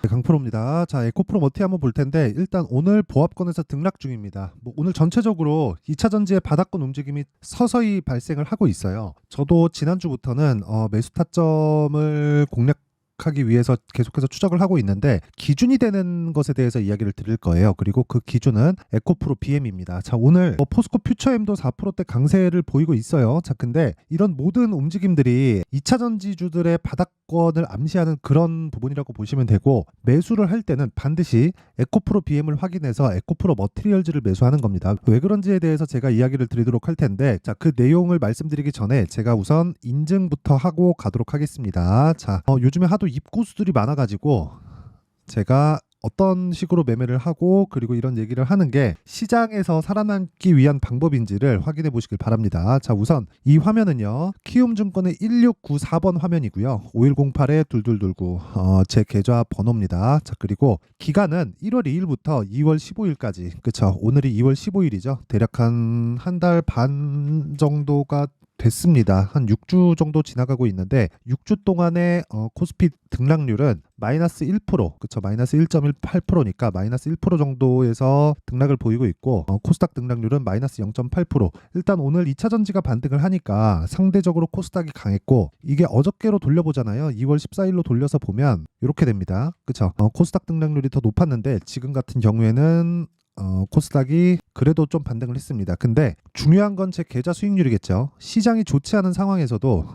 강프로입니다. 자, 에코프로 머티 한번 볼 텐데 일단 오늘 보합권에서 등락 중입니다. 오늘 전체적으로 2차 전지의 바닥권 움직임이 서서히 발생을 하고 있어요. 저도 지난주부터는 매수 타점을 공략하기 위해서 계속해서 추적을 하고 있는데 기준이 되는 것에 대해서 이야기를 드릴 거예요. 그리고 그 기준은 에코프로 BM입니다. 자, 오늘 포스코 퓨처엠도 4%대 강세를 보이고 있어요. 자, 근데 이런 모든 움직임들이 2차 전지주들의 바닥권을 암시하는 그런 부분이라고 보시면 되고, 매수를 할 때는 반드시 에코프로 BM을 확인해서 에코프로 머티리얼즈를 매수하는 겁니다. 왜 그런지에 대해서 제가 이야기를 드리도록 할 텐데, 자, 그 내용을 말씀드리기 전에 제가 우선 인증부터 하고 가도록 하겠습니다. 자, 요즘에 하도 입고수들이 많아가지고 제가 어떤 식으로 매매를 하고 그리고 이런 얘기를 하는 게 시장에서 살아남기 위한 방법인지를 확인해 보시길 바랍니다. 자, 우선 이 화면은요, 키움증권의 1694번 화면이고요. 5108-2229 제 계좌 번호입니다. 자, 그리고 기간은 1월 2일부터 2월 15일까지. 그쵸, 오늘이 2월 15일이죠. 대략 한 달 반 정도가 됐습니다. 한 6주 정도 지나가고 있는데 6주 동안의 코스피 등락률은 마이너스 1%, 그쵸, 마이너스 1.18%니까 마이너스 1% 정도에서 등락을 보이고 있고, 코스닥 등락률은 마이너스 0.8%. 일단 오늘 2차 전지가 반등을 하니까 상대적으로 코스닥이 강했고, 이게 어저께로 돌려보잖아요. 2월 14일로 돌려서 보면 이렇게 됩니다. 그쵸, 코스닥 등락률이 더 높았는데 지금 같은 경우에는 코스닥이 그래도 좀 반등을 했습니다. 근데 중요한 건 제 계좌 수익률이겠죠. 시장이 좋지 않은 상황에서도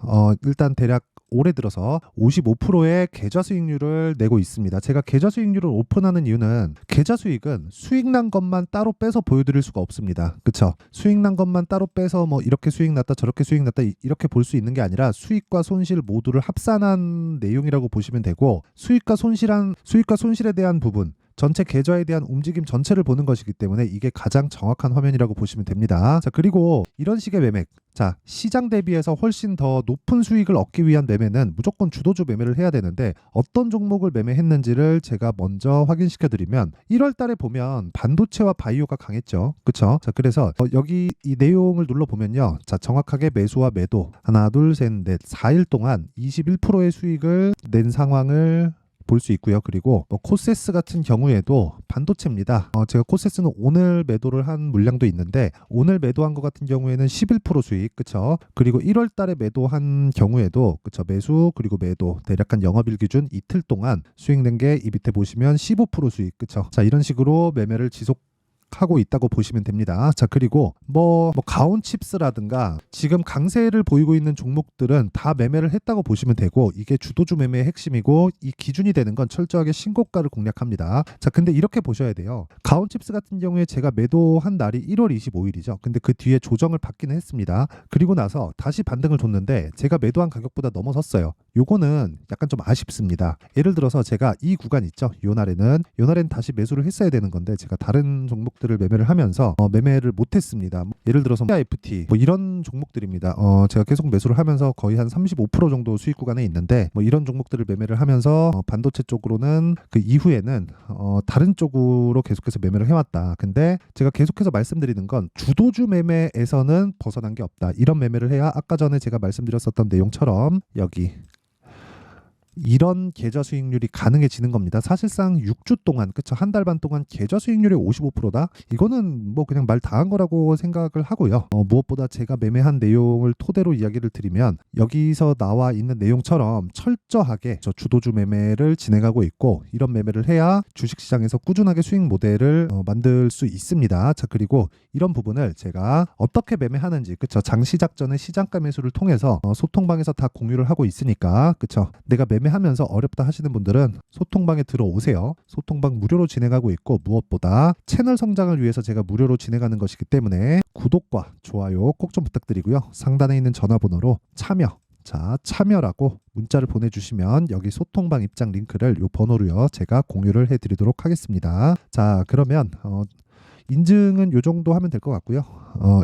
일단 대략 올해 들어서 55%의 계좌 수익률을 내고 있습니다. 제가 계좌 수익률을 오픈하는 이유는 계좌 수익은 수익 난 것만 따로 빼서 보여드릴 수가 없습니다. 그쵸? 수익 난 것만 따로 빼서 뭐 이렇게 수익 났다 저렇게 수익 났다 이렇게 볼 수 있는 게 아니라 수익과 손실 모두를 합산한 내용이라고 보시면 되고, 수익과 손실에 대한 부분, 전체 계좌에 대한 움직임 전체를 보는 것이기 때문에 이게 가장 정확한 화면이라고 보시면 됩니다. 자, 그리고 이런 식의 매매, 자, 시장 대비해서 훨씬 더 높은 수익을 얻기 위한 매매는 무조건 주도주 매매를 해야 되는데, 어떤 종목을 매매했는지를 제가 먼저 확인시켜 드리면 1월 달에 보면 반도체와 바이오가 강했죠. 그쵸? 자, 그래서 여기 이 내용을 눌러보면요, 자, 정확하게 매수와 매도 하나 둘 셋 넷 4일 동안 21%의 수익을 낸 상황을 볼 수 있고요. 그리고 코세스 같은 경우에도 반도체입니다. 제가 코세스는 오늘 매도를 한 물량도 있는데, 오늘 매도한 것 같은 경우에는 11% 수익, 그쵸? 그리고 1월 달에 매도한 경우에도, 그쵸, 매수 그리고 매도 대략 한 영업일 기준 이틀 동안 수익 낸 게 이 밑에 보시면 15% 수익, 그쵸? 자, 이런 식으로 매매를 하고 있다고 보시면 됩니다. 자, 그리고 가온칩스라든가 지금 강세를 보이고 있는 종목들은 다 매매를 했다고 보시면 되고, 이게 주도주 매매의 핵심이고, 이 기준이 되는 건 철저하게 신고가를 공략합니다. 자, 근데 이렇게 보셔야 돼요. 가온칩스 같은 경우에 제가 매도한 날이 1월 25일이죠. 근데 그 뒤에 조정을 받기는 했습니다. 그리고 나서 다시 반등을 줬는데 제가 매도한 가격보다 넘어섰어요. 요거는 약간 좀 아쉽습니다. 예를 들어서 제가 이 구간 있죠. 요 날에는 다시 매수를 했어야 되는 건데 제가 다른 종목들을 매매를 하면서 매매를 못했습니다. 예를 들어서 FT 이런 종목들입니다. 제가 계속 매수를 하면서 거의 한 35% 정도 수익 구간에 있는데, 이런 종목들을 매매를 하면서 반도체 쪽으로는 그 이후에는 다른 쪽으로 계속해서 매매를 해왔다. 근데 제가 계속해서 말씀드리는 건 주도주 매매에서는 벗어난 게 없다. 이런 매매를 해야 아까 전에 제가 말씀드렸었던 내용처럼 여기 이런 계좌 수익률이 가능해지는 겁니다. 사실상 6주 동안, 그쵸, 한 달 반 동안 계좌 수익률이 55%다? 이거는 뭐 그냥 말 다 한 거라고 생각을 하고요. 무엇보다 제가 매매한 내용을 토대로 이야기를 드리면, 여기서 나와 있는 내용처럼 철저하게 저 주도주 매매를 진행하고 있고, 이런 매매를 해야 주식시장에서 꾸준하게 수익 모델을 만들 수 있습니다. 자, 그리고 이런 부분을 제가 어떻게 매매하는지, 그쵸, 장 시작 전에 시장가 매수를 통해서 소통방에서 다 공유를 하고 있으니까, 그쵸, 내가 매매하면서 어렵다 하시는 분들은 소통방에 들어오세요. 소통방 무료로 진행하고 있고, 무엇보다 채널 성장을 위해서 제가 무료로 진행하는 것이기 때문에 구독과 좋아요 꼭 좀 부탁드리고요. 상단에 있는 전화번호로 참여라고 문자를 보내주시면 여기 소통방 입장 링크를 요 번호로요 제가 공유를 해드리도록 하겠습니다. 자, 그러면 인증은 요 정도 하면 될 것 같고요.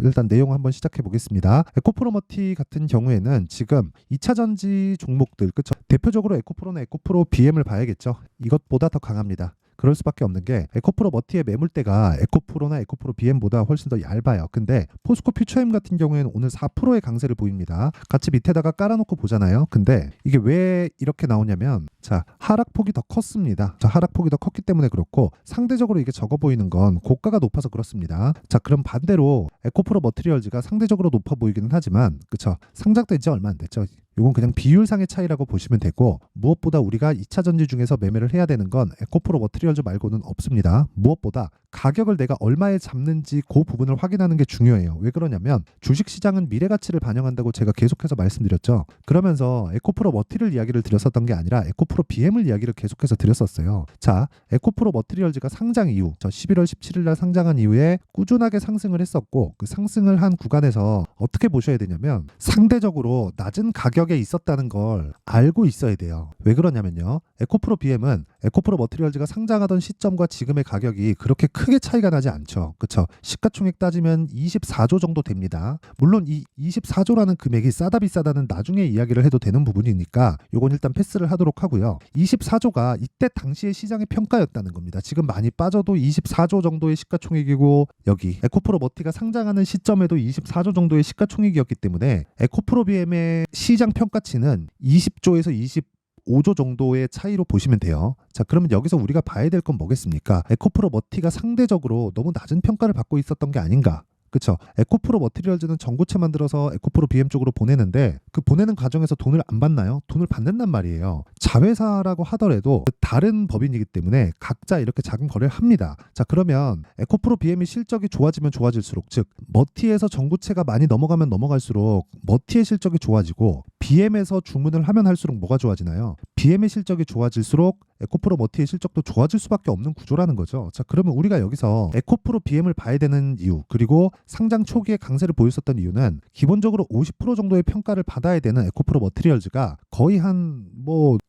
일단 내용 한번 시작해 보겠습니다. 에코프로머티 같은 경우에는 지금 2차 전지 종목들, 그쵸? 대표적으로 에코프로는 에코프로 BM을 봐야겠죠. 이것보다 더 강합니다. 그럴 수밖에 없는 게 에코프로 머티의 매물대가 에코프로나 에코프로 BM보다 훨씬 더 얇아요. 근데 포스코 퓨처엠 같은 경우에는 오늘 4%의 강세를 보입니다. 같이 밑에다가 깔아놓고 보잖아요. 근데 이게 왜 이렇게 나오냐면 자, 하락폭이 더 컸습니다. 자, 하락폭이 더 컸기 때문에 그렇고 상대적으로 이게 적어 보이는 건 고가가 높아서 그렇습니다. 자, 그럼 반대로 에코프로 머티리얼즈가 상대적으로 높아 보이기는 하지만 그쵸? 상장된 지 얼마 안 됐죠. 이건 그냥 비율상의 차이라고 보시면 되고 무엇보다 우리가 2차 전지 중에서 매매를 해야 되는 건 에코프로 머티리얼즈 말고는 없습니다. 무엇보다 가격을 내가 얼마에 잡는지 그 부분을 확인하는 게 중요해요. 왜 그러냐면 주식시장은 미래가치를 반영한다고 제가 계속해서 말씀드렸죠. 그러면서 에코프로 머티리얼 이야기를 드렸었던 게 아니라 에코프로 BM을 이야기를 계속해서 드렸었어요. 자, 에코프로 머티리얼즈가 상장 이후 저 11월 17일 날 상장한 이후에 꾸준하게 상승을 했었고 그 상승을 한 구간에서 어떻게 보셔야 되냐면 상대적으로 낮은 가격에 있었다는 걸 알고 있어야 돼요. 왜 그러냐면요. 에코프로 BM은 에코프로 머티리얼즈가 상장하던 시점과 지금의 가격이 그렇게 크게 차이가 나지 않죠. 그쵸? 시가총액 따지면 24조 정도 됩니다. 물론 이 24조라는 금액이 싸다 비싸다는 나중에 이야기를 해도 되는 부분이니까 요건 일단 패스를 하도록 하고요. 24조가 이때 당시의 시장의 평가였다는 겁니다. 지금 많이 빠져도 24조 정도의 시가총액이고 여기 에코프로 머티가 상장하는 시점에도 24조 정도의 시가총액이었기 때문에 에코프로 BM의 시장 평가치는 20조에서 25조 정도의 차이로 보시면 돼요. 자, 그러면 여기서 우리가 봐야 될 건 뭐겠습니까? 에코프로 머티가 상대적으로 너무 낮은 평가를 받고 있었던 게 아닌가? 그쵸? 에코프로 머티리얼즈는 전고체 만들어서 에코프로 BM 쪽으로 보내는데 그 보내는 과정에서 돈을 안 받나요? 돈을 받는단 말이에요. 자회사라고 하더라도 다른 법인이기 때문에 각자 이렇게 작은 거래를 합니다. 자, 그러면 에코프로 BM이 실적이 좋아지면 좋아질수록 즉 머티에서 전고체가 많이 넘어가면 넘어갈수록 머티의 실적이 좋아지고 BM에서 주문을 하면 할수록 뭐가 좋아지나요? BM의 실적이 좋아질수록 에코프로 머티의 실적도 좋아질 수밖에 없는 구조라는 거죠. 자, 그러면 우리가 여기서 에코프로 BM을 봐야 되는 이유 그리고 상장 초기에 강세를 보였었던 이유는 기본적으로 50% 정도의 평가를 받아야 되는 에코프로 머티리얼즈가 거의 한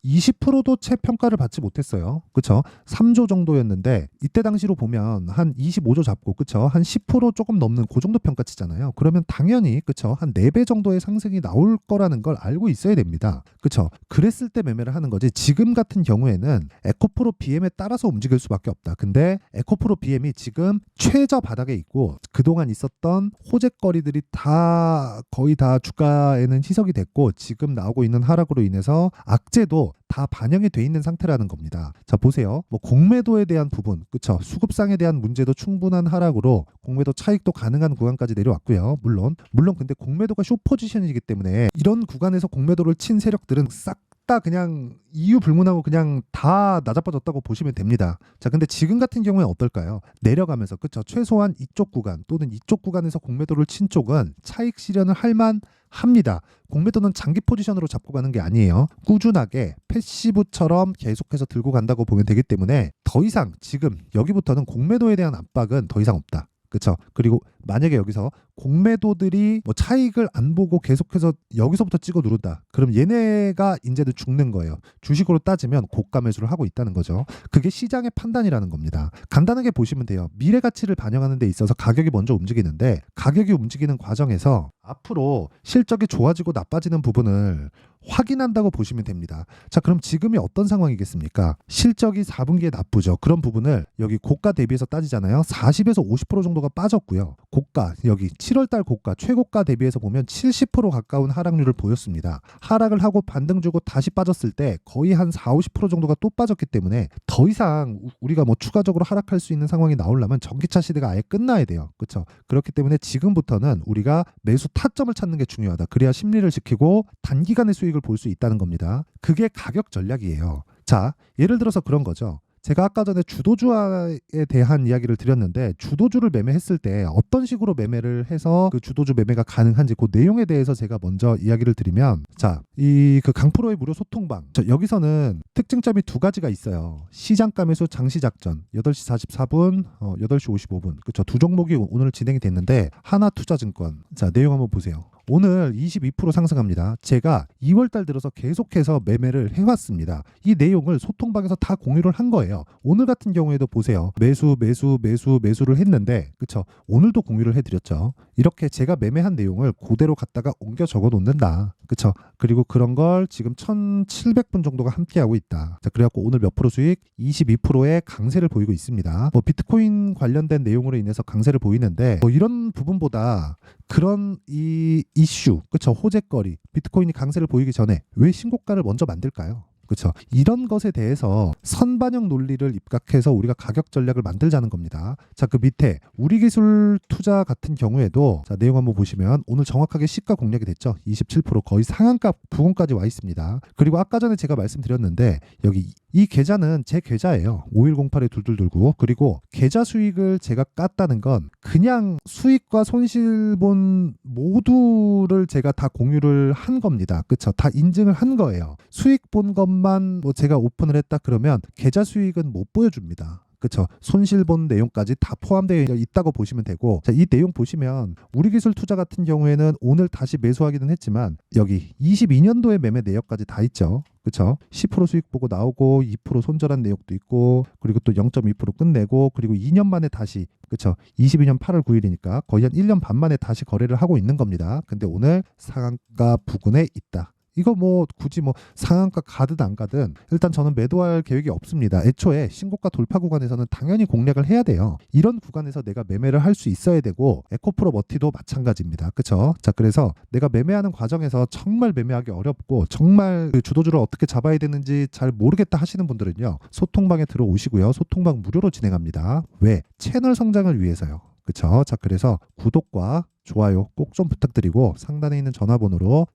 20%도 채 평가를 받지 못했어요. 그쵸? 3조 정도였는데 이때 당시로 보면 한 25조 잡고 그쵸? 한 10% 조금 넘는 그 정도 평가치잖아요. 그러면 당연히 그쵸? 한 4배 정도의 상승이 나올 거라는 걸 알고 있어야 됩니다. 그쵸? 그랬을 때 매매를 하는 거지 지금 같은 경우에는 에코프로 BM에 따라서 움직일 수밖에 없다. 근데 에코프로 BM이 지금 최저 바닥에 있고 그동안 있었던 호재거리들이 다 거의 다 주가에는 희석이 됐고 지금 나오고 있는 하락으로 인해서 악재도 다 반영이 돼 있는 상태라는 겁니다. 자, 보세요. 공매도에 대한 부분, 그쵸? 수급상에 대한 문제도 충분한 하락으로 공매도 차익도 가능한 구간까지 내려왔고요. 물론 근데 공매도가 숏포지션이기 때문에 이런 구간에서 공매도를 친 세력들은 싹 다 그냥 이유 불문하고 그냥 다 낮아빠졌다고 보시면 됩니다. 자, 근데 지금 같은 경우에 어떨까요? 내려가면서 그쵸? 최소한 이쪽 구간 또는 이쪽 구간에서 공매도를 친 쪽은 차익 실현을 할만 합니다. 공매도는 장기 포지션으로 잡고 가는 게 아니에요. 꾸준하게 패시브처럼 계속해서 들고 간다고 보면 되기 때문에 더 이상 지금 여기부터는 공매도에 대한 압박은 더 이상 없다. 그쵸? 그리고 만약에 여기서 공매도들이 차익을 안 보고 계속해서 여기서부터 찍어 누른다. 그럼 얘네가 이제는 죽는 거예요. 주식으로 따지면 고가 매수를 하고 있다는 거죠. 그게 시장의 판단이라는 겁니다. 간단하게 보시면 돼요. 미래 가치를 반영하는 데 있어서 가격이 먼저 움직이는데 가격이 움직이는 과정에서 앞으로 실적이 좋아지고 나빠지는 부분을 확인한다고 보시면 됩니다. 자, 그럼 지금이 어떤 상황이겠습니까? 실적이 4분기에 나쁘죠. 그런 부분을 여기 고가 대비해서 따지잖아요. 40에서 50% 정도가 빠졌고요. 고가 여기 7월달 고가 최고가 대비해서 보면 70% 가까운 하락률을 보였습니다. 하락을 하고 반등 주고 다시 빠졌을 때 거의 한 4, 50% 정도가 또 빠졌기 때문에 더 이상 우리가 추가적으로 하락할 수 있는 상황이 나오려면 전기차 시대가 아예 끝나야 돼요. 그렇죠? 그렇기 때문에 지금부터는 우리가 매수 타점을 찾는 게 중요하다. 그래야 심리를 지키고 단기간의 수익을 볼 수 있다는 겁니다. 그게 가격 전략이에요. 자, 예를 들어서 그런 거죠. 제가 아까 전에 주도주에 대한 이야기를 드렸는데 주도주를 매매했을 때 어떤 식으로 매매를 해서 그 주도주 매매가 가능한지 그 내용에 대해서 제가 먼저 이야기를 드리면 자, 이 그 강프로의 무료 소통방 여기서는 특징점이 두 가지가 있어요. 시장가 매수 장시 작전 8시 44분 8시 55분 그쵸? 두 종목이 오늘 진행이 됐는데 하나투자증권 자 내용 한번 보세요. 오늘 22% 상승합니다. 제가 2월달 들어서 계속해서 매매를 해왔습니다. 이 내용을 소통방에서 다 공유를 한 거예요. 오늘 같은 경우에도 보세요. 매수를 했는데 그쵸? 오늘도 공유를 해드렸죠. 이렇게 제가 매매한 내용을 그대로 갖다가 옮겨 적어 놓는다. 그쵸? 그리고 그런 걸 지금 1700분 정도가 함께하고 있다. 자, 그래갖고 오늘 몇 프로 수익? 22%의 강세를 보이고 있습니다. 뭐 비트코인 관련된 내용으로 인해서 강세를 보이는데 뭐 이런 부분보다 그런 이 이슈, 그쵸? 호재거리, 비트코인이 강세를 보이기 전에 왜 신고가를 먼저 만들까요? 그렇죠. 이런 것에 대해서 선반영 논리를 입각해서 우리가 가격 전략을 만들자는 겁니다. 자, 그 밑에 우리기술 투자 같은 경우에도 자, 내용 한번 보시면 오늘 정확하게 시가 공략이 됐죠. 27% 거의 상한가 부근까지 와 있습니다. 그리고 아까 전에 제가 말씀드렸는데 여기 이 계좌는 제 계좌예요. 5108에 둘둘둘고 그리고 계좌 수익을 제가 깠다는 건 그냥 수익과 손실본 모두를 제가 다 공유를 한 겁니다. 그쵸? 다 인증을 한 거예요. 수익 본 것만 뭐 제가 오픈을 했다 그러면 계좌 수익은 못 보여줍니다. 그쵸? 손실본 내용까지 다 포함되어 있다고 보시면 되고 자, 이 내용 보시면 우리기술 투자 같은 경우에는 오늘 다시 매수하기는 했지만 여기 22년도의 매매 내역까지 다 있죠. 그쵸? 10% 수익 보고 나오고 2% 손절한 내역도 있고 그리고 또 0.2% 끝내고 그리고 2년 만에 다시 그쵸? 22년 8월 9일이니까 거의 한 1년 반 만에 다시 거래를 하고 있는 겁니다. 근데 오늘 상한가 부근에 있다. 이거 뭐 굳이 뭐 상한가 가든 안 가든 일단 저는 매도할 계획이 없습니다. 애초에 신고가 돌파 구간에서는 당연히 공략을 해야 돼요. 이런 구간에서 내가 매매를 할 수 있어야 되고 에코프로 머티도 마찬가지입니다. 그쵸? 자, 그래서 내가 매매하는 과정에서 정말 매매하기 어렵고 정말 그 주도주를 어떻게 잡아야 되는지 잘 모르겠다 하시는 분들은요. 소통방에 들어오시고요. 소통방 무료로 진행합니다. 왜? 채널 성장을 위해서요. 그쵸? 자, 그래서 구독과 좋아요 꼭 좀 부탁드리고 상단에 있는 전화번호로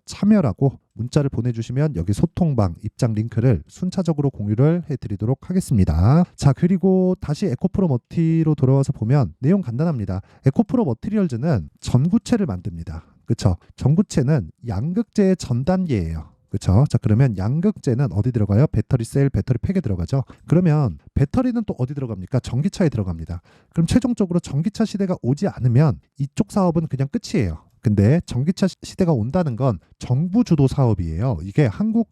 참여라고 문자를 보내주시면 여기 소통방 입장 링크를 순차적으로 공유를 해드리도록 하겠습니다. 자, 그리고 다시 에코프로 머티로 돌아와서 보면 내용 간단합니다. 에코프로 머티리얼즈는 전구체를 만듭니다. 그쵸? 전구체는 양극재의 전 단계예요. 그렇죠? 자, 그러면 양극재는 어디 들어가요? 배터리 셀, 배터리 팩에 들어가죠. 그러면 배터리는 또 어디 들어갑니까? 전기차에 들어갑니다. 그럼 최종적으로 전기차 시대가 오지 않으면 이쪽 사업은 그냥 끝이에요. 근데 전기차 시대가 온다는 건 정부 주도 사업이에요. 이게 한국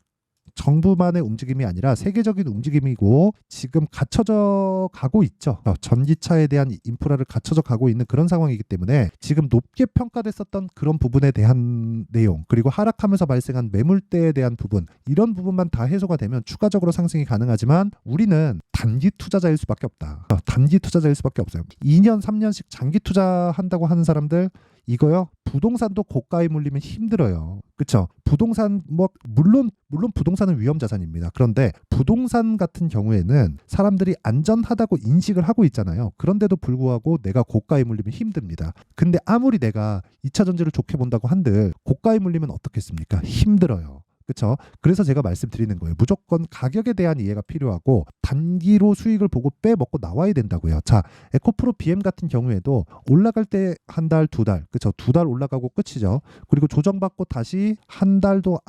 정부만의 움직임이 아니라 세계적인 움직임이고 지금 갖춰져 가고 있죠. 전기차에 대한 인프라를 갖춰져 가고 있는 그런 상황이기 때문에 지금 높게 평가됐었던 그런 부분에 대한 내용 그리고 하락하면서 발생한 매물대에 대한 부분 이런 부분만 다 해소가 되면 추가적으로 상승이 가능하지만 우리는 단기 투자자일 수밖에 없다. 단기 투자자일 수밖에 없어요. 2년 3년씩 장기 투자한다고 하는 사람들 이거요. 부동산도 고가에 물리면 힘들어요. 그렇죠? 부동산 뭐 물론 부동산은 위험 자산입니다. 그런데 부동산 같은 경우에는 사람들이 안전하다고 인식을 하고 있잖아요. 그런데도 불구하고 내가 고가에 물리면 힘듭니다. 근데 아무리 내가 2차 전지를 좋게 본다고 한들 고가에 물리면 어떻겠습니까? 힘들어요. 그렇죠? 그래서 제가 말씀드리는 거예요. 무조건 가격에 대한 이해가 필요하고 단기로 수익을 보고 빼먹고 나와야 된다고요. 자, 에코프로 BM 같은 경우에도 올라갈 때 한 달, 두 달, 그렇죠? 두 달 올라가고 끝이죠. 그리고 조정받고 다시 한 달도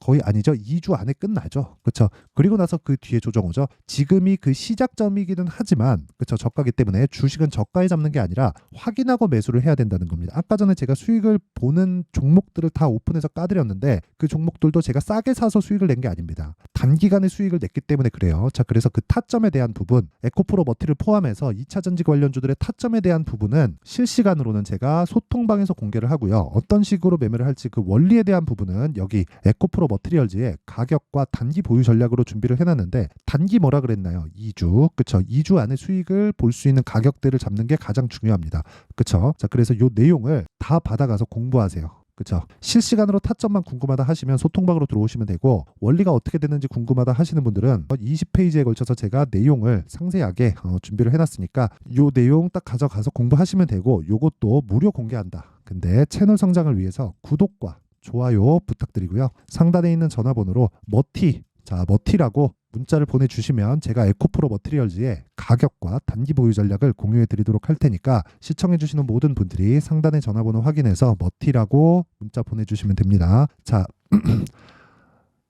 거의 아니죠. 2주 안에 끝나죠. 그렇죠? 그리고 나서 그 뒤에 조정 오죠. 지금이 그 시작점이기는 하지만 그렇죠? 저가기 때문에 주식은 저가에 잡는 게 아니라 확인하고 매수를 해야 된다는 겁니다. 아까 전에 제가 수익을 보는 종목들을 다 오픈해서 까드렸는데 그 종목들도 제가 싸게 사서 수익을 낸 게 아닙니다. 단기간에 수익을 냈기 때문에 그래요. 자, 그래서 그 타점에 대한 부분 에코프로 머티를 포함해서 2차 전지 관련주들의 타점에 대한 부분은 실시간으로는 제가 소통방에서 공개를 하고요. 어떤 식으로 매매를 할지 그 원리에 대한 부분은 여기 에코프로 머티리얼즈의 가격과 단기 보유 전략으로 준비를 해놨는데 단기 뭐라 그랬나요? 2주. 그쵸? 2주 안에 수익을 볼 수 있는 가격대를 잡는 게 가장 중요합니다. 그쵸? 자, 그래서 요 내용을 다 받아가서 공부하세요. 그쵸? 실시간으로 타점만 궁금하다 하시면 소통방으로 들어오시면 되고 원리가 어떻게 되는지 궁금하다 하시는 분들은 20페이지에 걸쳐서 제가 내용을 상세하게 준비를 해놨으니까 요 내용 딱 가져가서 공부하시면 되고 요것도 무료 공개한다. 근데 채널 성장을 위해서 구독과 좋아요 부탁드리고요. 상단에 있는 전화번호로 머티라고 문자를 보내주시면 제가 에코프로 머티리얼즈의 가격과 단기 보유 전략을 공유해 드리도록 할 테니까 시청해 주시는 모든 분들이 상단의 전화번호 확인해서 머티라고 문자 보내주시면 됩니다. 자,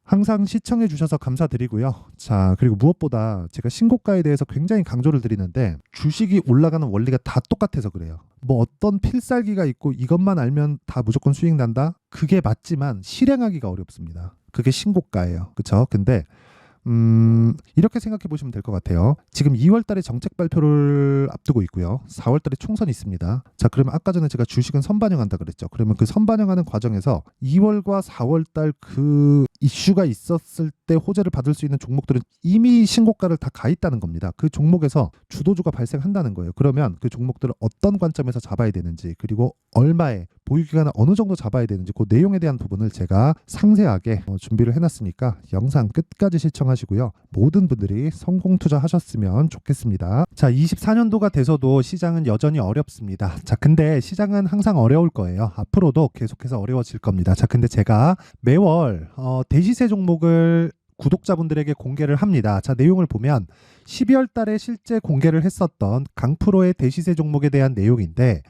항상 시청해 주셔서 감사드리고요. 자, 그리고 무엇보다 제가 신고가에 대해서 굉장히 강조를 드리는데 주식이 올라가는 원리가 다 똑같아서 그래요. 뭐 어떤 필살기가 있고 이것만 알면 다 무조건 수익 난다? 그게 맞지만 실행하기가 어렵습니다. 그게 신고가예요. 그쵸? 근데 이렇게 생각해 보시면 될 것 같아요. 지금 2월 달에 정책 발표를 앞두고 있고요. 4월 달에 총선이 있습니다. 자, 그러면 아까 전에 제가 주식은 선반영한다 그랬죠. 그러면 그 선반영하는 과정에서 2월과 4월 달 그 이슈가 있었을 때 호재를 받을 수 있는 종목들은 이미 신고가를 다 가 있다는 겁니다. 그 종목에서 주도주가 발생한다는 거예요. 그러면 그 종목들을 어떤 관점에서 잡아야 되는지, 그리고 얼마에 보유기간을 어느 정도 잡아야 되는지 그 내용에 대한 부분을 제가 상세하게 준비를 해놨으니까 영상 끝까지 시청하시고요. 모든 분들이 성공 투자하셨으면 좋겠습니다. 자, 24년도가 돼서도 시장은 여전히 어렵습니다. 자, 근데 시장은 항상 어려울 거예요. 앞으로도 계속해서 어려워질 겁니다. 자, 근데 제가 매월 대시세 종목을 구독자분들에게 공개를 합니다. 자, 내용을 보면 12월 달에 실제 공개를 했었던 강프로의 대시세 종목에 대한 내용인데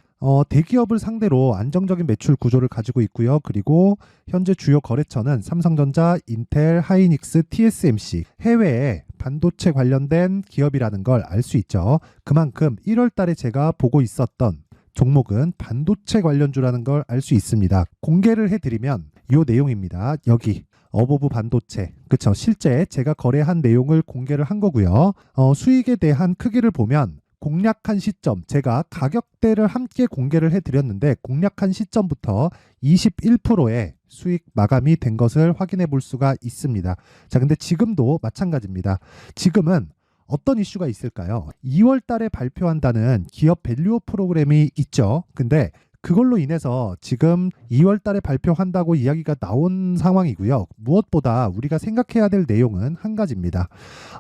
대기업을 상대로 안정적인 매출 구조를 가지고 있고요. 그리고 현재 주요 거래처는 삼성전자, 인텔, 하이닉스, TSMC, 해외에 반도체 관련된 기업이라는 걸 알 수 있죠. 그만큼 1월 달에 제가 보고 있었던 종목은 반도체 관련주라는 걸 알 수 있습니다. 공개를 해드리면 이 내용입니다. 여기 어보브 반도체, 그쵸? 실제 제가 거래한 내용을 공개를 한 거고요. 수익에 대한 크기를 보면 공략한 시점, 제가 가격대를 함께 공개를 해드렸는데 공략한 시점부터 21%의 수익 마감이 된 것을 확인해 볼 수가 있습니다. 자, 근데 지금도 마찬가지입니다. 지금은 어떤 이슈가 있을까요? 2월 달에 발표한다는 기업 밸류업 프로그램이 있죠. 근데 그걸로 인해서 지금 2월 달에 발표한다고 이야기가 나온 상황이고요. 무엇보다 우리가 생각해야 될 내용은 한 가지입니다.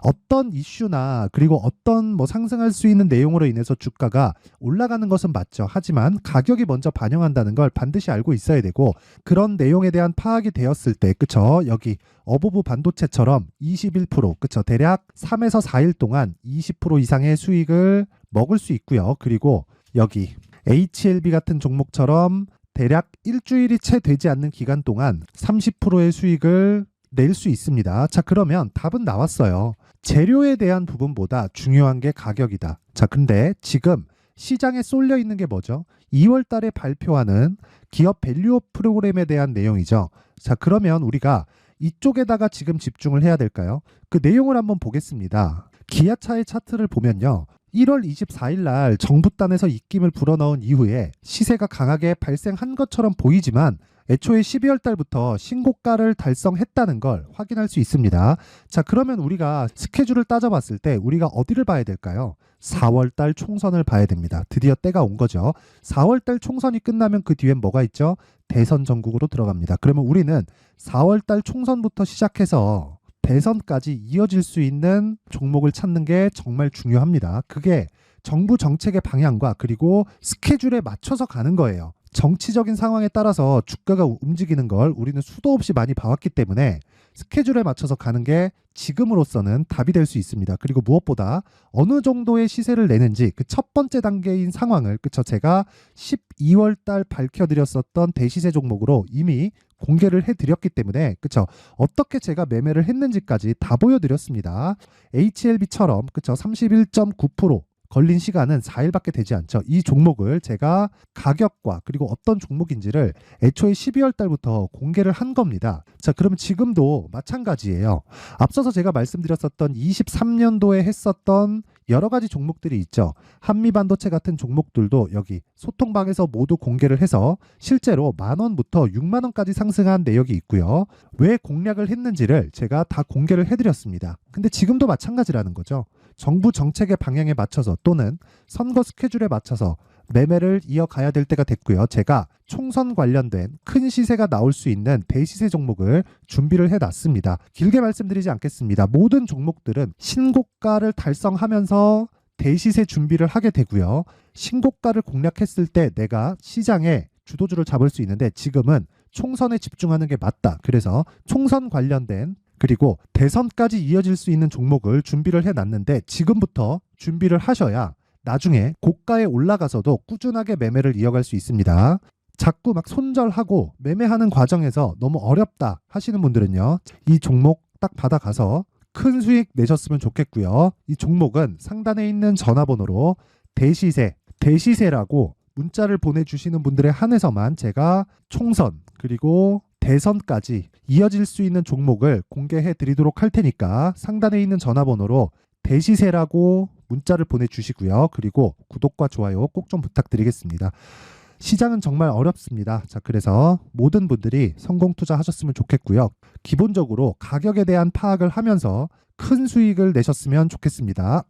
어떤 이슈나 그리고 어떤 뭐 상승할 수 있는 내용으로 인해서 주가가 올라가는 것은 맞죠. 하지만 가격이 먼저 반영한다는 걸 반드시 알고 있어야 되고, 그런 내용에 대한 파악이 되었을 때, 그쵸? 여기 어보브 반도체처럼 21%, 그쵸? 대략 3에서 4일 동안 20% 이상의 수익을 먹을 수 있고요. 그리고 여기 HLB 같은 종목처럼 대략 일주일이 채 되지 않는 기간 동안 30%의 수익을 낼 수 있습니다. 자, 그러면 답은 나왔어요. 재료에 대한 부분보다 중요한 게 가격이다. 자, 근데 지금 시장에 쏠려 있는 게 뭐죠? 2월 달에 발표하는 기업 밸류업 프로그램에 대한 내용이죠. 자, 그러면 우리가 이쪽에다가 지금 집중을 해야 될까요? 그 내용을 한번 보겠습니다. 기아차의 차트를 보면요. 1월 24일 날 정부단에서 입김을 불어넣은 이후에 시세가 강하게 발생한 것처럼 보이지만 애초에 12월 달부터 신고가를 달성했다는 걸 확인할 수 있습니다. 자, 그러면 우리가 스케줄을 따져봤을 때 우리가 어디를 봐야 될까요? 4월 달 총선을 봐야 됩니다. 드디어 때가 온 거죠. 4월 달 총선이 끝나면 그 뒤엔 뭐가 있죠? 대선 전국으로 들어갑니다. 그러면 우리는 4월 달 총선부터 시작해서 대선까지 이어질 수 있는 종목을 찾는 게 정말 중요합니다. 그게 정부 정책의 방향과 그리고 스케줄에 맞춰서 가는 거예요. 정치적인 상황에 따라서 주가가 움직이는 걸 우리는 수도 없이 많이 봐왔기 때문에 스케줄에 맞춰서 가는 게 지금으로서는 답이 될 수 있습니다. 그리고 무엇보다 어느 정도의 시세를 내는지 그 첫 번째 단계인 상황을, 그쵸? 제가 12월 달 밝혀드렸었던 대시세 종목으로 이미 공개를 해드렸기 때문에, 그쵸? 어떻게 제가 매매를 했는지까지 다 보여드렸습니다. HLB처럼, 그쵸? 31.9% 걸린 시간은 4일밖에 되지 않죠. 이 종목을 제가 가격과 그리고 어떤 종목인지를 애초에 12월 달부터 공개를 한 겁니다. 자, 그럼 지금도 마찬가지예요. 앞서서 제가 말씀드렸었던 23년도에 했었던 여러 가지 종목들이 있죠. 한미반도체 같은 종목들도 여기 소통방에서 모두 공개를 해서 실제로 10,000원부터 60,000원까지 상승한 내역이 있고요. 왜 공략을 했는지를 제가 다 공개를 해드렸습니다. 근데 지금도 마찬가지라는 거죠. 정부 정책의 방향에 맞춰서 또는 선거 스케줄에 맞춰서 매매를 이어가야 될 때가 됐고요. 제가 총선 관련된 큰 시세가 나올 수 있는 대시세 종목을 준비를 해놨습니다. 길게 말씀드리지 않겠습니다. 모든 종목들은 신고가를 달성하면서 대시세 준비를 하게 되고요. 신고가를 공략했을 때 내가 시장에 주도주를 잡을 수 있는데 지금은 총선에 집중하는 게 맞다. 그래서 총선 관련된 그리고 대선까지 이어질 수 있는 종목을 준비를 해놨는데 지금부터 준비를 하셔야 나중에 고가에 올라가서도 꾸준하게 매매를 이어갈 수 있습니다. 자꾸 막 손절하고 매매하는 과정에서 너무 어렵다 하시는 분들은요. 이 종목 딱 받아가서 큰 수익 내셨으면 좋겠고요. 이 종목은 상단에 있는 전화번호로 대시세라고 문자를 보내주시는 분들에 한해서만 제가 총선 그리고 대선까지 이어질 수 있는 종목을 공개해 드리도록 할 테니까 상단에 있는 전화번호로 대시세라고 문자를 보내주시고요. 그리고 구독과 좋아요 꼭 좀 부탁드리겠습니다. 시장은 정말 어렵습니다. 자, 그래서 모든 분들이 성공 투자하셨으면 좋겠고요. 기본적으로 가격에 대한 파악을 하면서 큰 수익을 내셨으면 좋겠습니다.